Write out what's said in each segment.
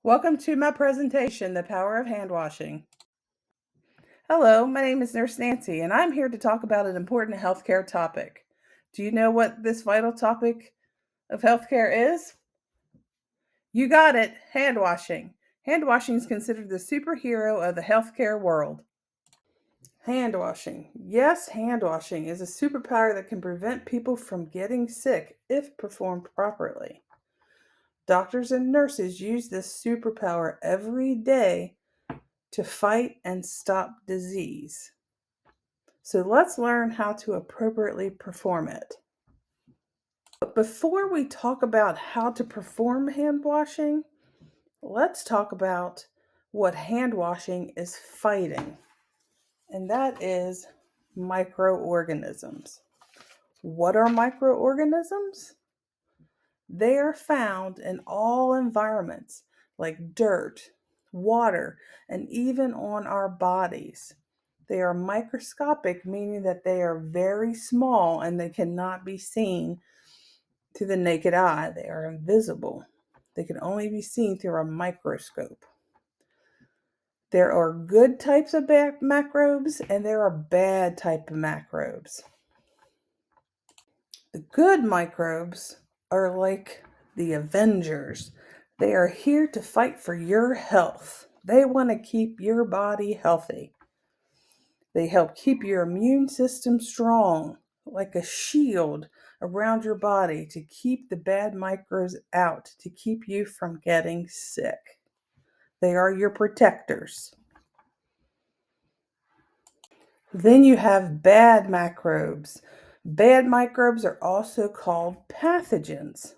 Welcome to my presentation, The Power of Hand Washing. Hello, my name is Nurse Nancy, and I'm here to talk about an important healthcare topic. Do you know what this vital topic of healthcare is? You got it, hand washing. Hand washing is considered the superhero of the healthcare world. Hand washing. Yes, hand washing is a superpower that can prevent people from getting sick if performed properly. Doctors and nurses use this superpower every day to fight and stop disease. So let's learn how to appropriately perform it. But before we talk about how to perform hand washing, let's talk about what hand washing is fighting, and that is microorganisms. What are microorganisms? They are found in all environments like dirt, water, and even on our bodies. They are microscopic, meaning that they are very small and they cannot be seen to the naked eye. They are invisible. They can only be seen through a microscope. There are good types of microbes and there are bad type of microbes. The good microbes are like the Avengers. They are here to fight for your health. They want to keep your body healthy. They help keep your immune system strong, like a shield around your body to keep the bad microbes out, to keep you from getting sick. They are your protectors. Then you have bad microbes. Bad microbes are also called pathogens.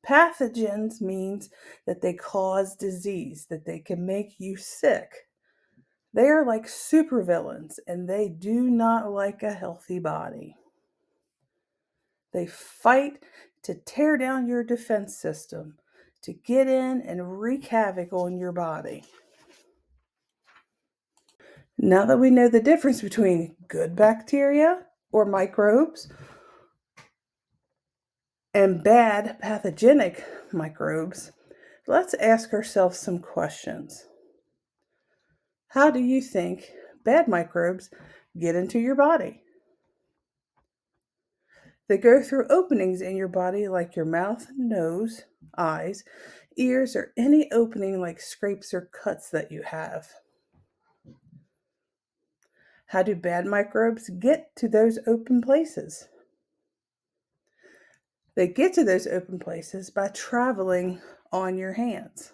Pathogens means that they cause disease, that they can make you sick. They are like supervillains and they do not like a healthy body. They fight to tear down your defense system, to get in and wreak havoc on your body. Now that we know the difference between good bacteria or microbes and bad pathogenic microbes, let's ask ourselves some questions. How do you think bad microbes get into your body? They go through openings in your body like your mouth, nose, eyes, ears, or any opening like scrapes or cuts that you have. How do bad microbes get to those open places? They get to those open places by traveling on your hands.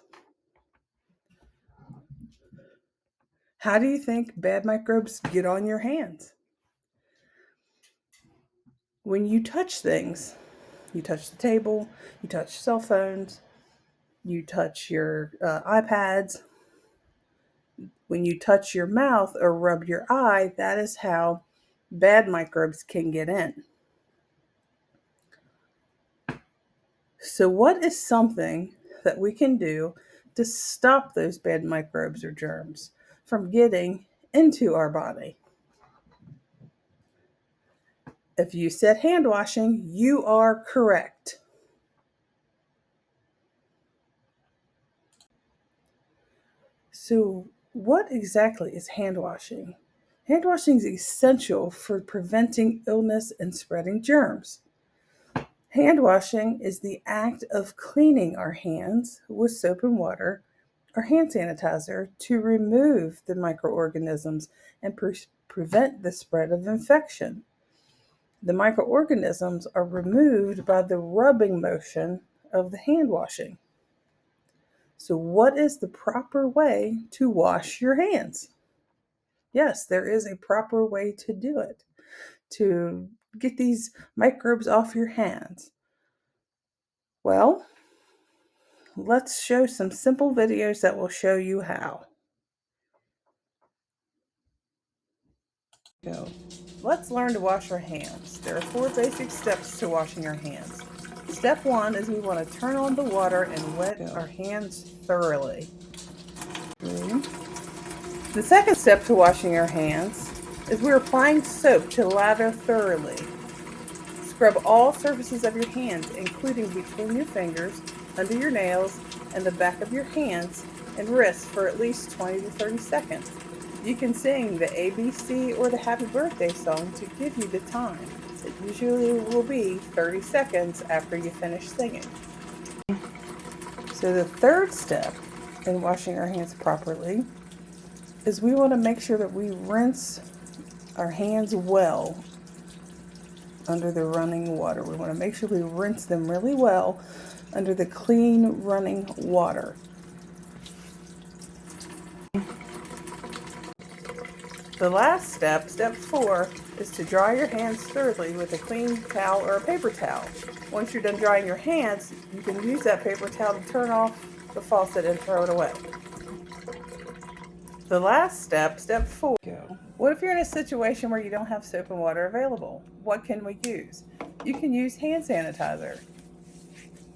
How do you think bad microbes get on your hands? When you touch things, you touch the table, you touch cell phones, you touch your iPads. When you touch your mouth or rub your eye, that is how bad microbes can get in. So, what is something that we can do to stop those bad microbes or germs from getting into our body? If you said hand washing, you are correct. So, what exactly is hand washing? Hand washing is essential for preventing illness and spreading germs. Hand washing is the act of cleaning our hands with soap and water or hand sanitizer to remove the microorganisms and prevent the spread of infection. The microorganisms are removed by the rubbing motion of the hand washing. So, what is the proper way to wash your hands? Yes, there is a proper way to do it, to get these microbes off your hands. Well, let's show some simple videos that will show you how. Go. Let's learn to wash our hands. There are 4 basic steps to washing our hands. Step 1 is we want to turn on the water and wet our hands thoroughly. The second step to washing our hands is we're applying soap to lather thoroughly. Scrub all surfaces of your hands, including between your fingers, under your nails, and the back of your hands and wrists for at least 20 to 30 seconds. You can sing the ABC or the Happy Birthday song to give you the time. It usually will be 30 seconds after you finish singing. So the third step in washing our hands properly is we want to make sure that we rinse our hands well under the running water. We want to make sure we rinse them really well under the clean running water. The last step, step 4, is to dry your hands thoroughly with a clean towel or a paper towel. Once you're done drying your hands, you can use that paper towel to turn off the faucet and throw it away. The last step, step 4, what if you're in a situation where you don't have soap and water available? What can we use? You can use hand sanitizer.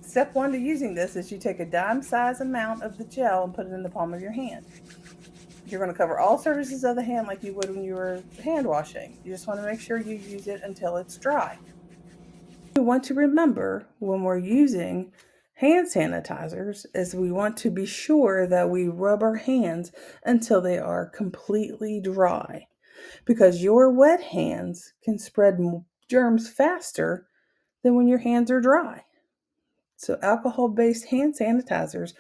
Step 1 to using this is you take a dime size amount of the gel and put it in the palm of your hand. You're going to cover all surfaces of the hand like you would when you were hand washing. You just want to make sure you use it until it's dry. We want to remember when we're using hand sanitizers is we want to be sure that we rub our hands until they are completely dry, because your wet hands can spread germs faster than when your hands are dry. So alcohol-based hand sanitizers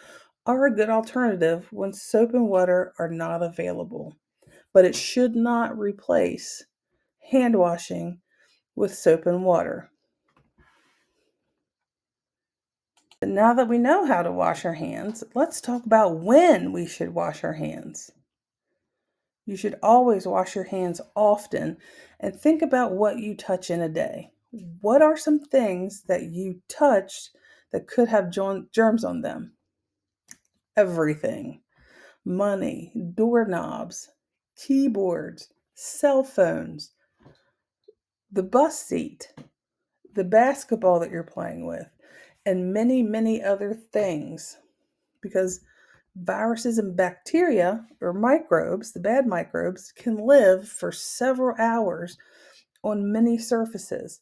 are a good alternative when soap and water are not available, but it should not replace hand washing with soap and water. Now that we know how to wash our hands, let's talk about when we should wash our hands. You should always wash your hands often and think about what you touch in a day. What are some things that you touched that could have germs on them? Everything. Money, doorknobs, keyboards, cell phones, the bus seat, the basketball that you're playing with, and many, many other things. Because viruses and bacteria or microbes, the bad microbes, can live for several hours on many surfaces.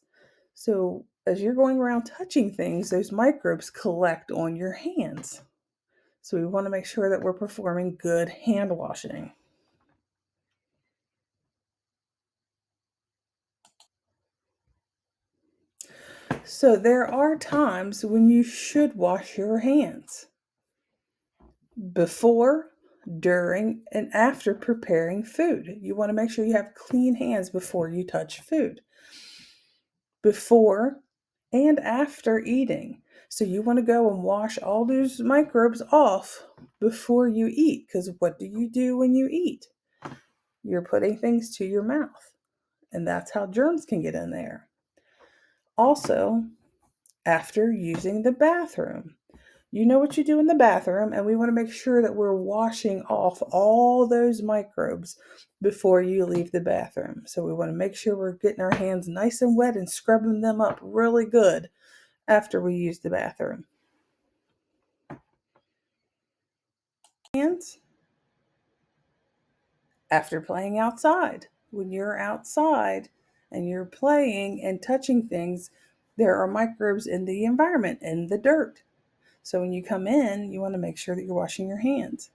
So as you're going around touching things, those microbes collect on your hands. So we want to make sure that we're performing good hand washing. So there are times when you should wash your hands: before, during, and after preparing food. You want to make sure you have clean hands before you touch food. Before and after eating. So you want to go and wash all those microbes off before you eat, because what do you do when you eat? You're putting things to your mouth, and that's how germs can get in there. Also, after using the bathroom. You know what you do in the bathroom, and we want to make sure that we're washing off all those microbes before you leave the bathroom. So we want to make sure we're getting our hands nice and wet and scrubbing them up really good after we use the bathroom. Hands after playing outside. When you're outside and you're playing and touching things, there are microbes in the environment, in the dirt. So when you come in, you want to make sure that you're washing your hands,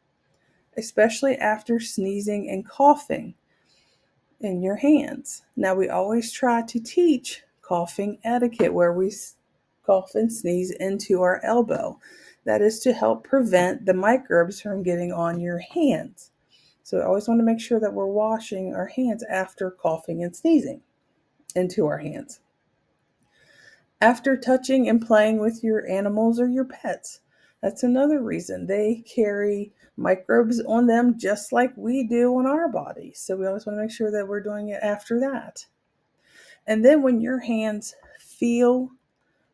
especially after sneezing and coughing in your hands. Now, we always try to teach coughing etiquette where we cough and sneeze into our elbow. That is to help prevent the microbes from getting on your hands. So we always want to make sure that we're washing our hands after coughing and sneezing into our hands. After touching and playing with your animals or your pets. That's another reason. They carry microbes on them just like we do on our bodies. So we always want to make sure that we're doing it after that. And then when your hands feel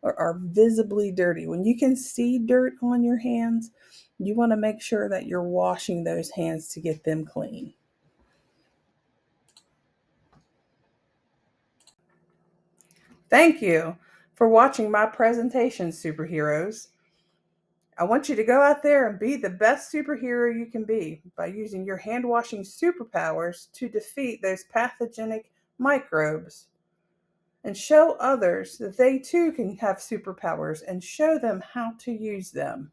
or are visibly dirty, when you can see dirt on your hands, you want to make sure that you're washing those hands to get them clean. Thank you for watching my presentation, superheroes. I want you to go out there and be the best superhero you can be by using your hand washing superpowers to defeat those pathogenic microbes. and show others that they too can have superpowers and show them how to use them.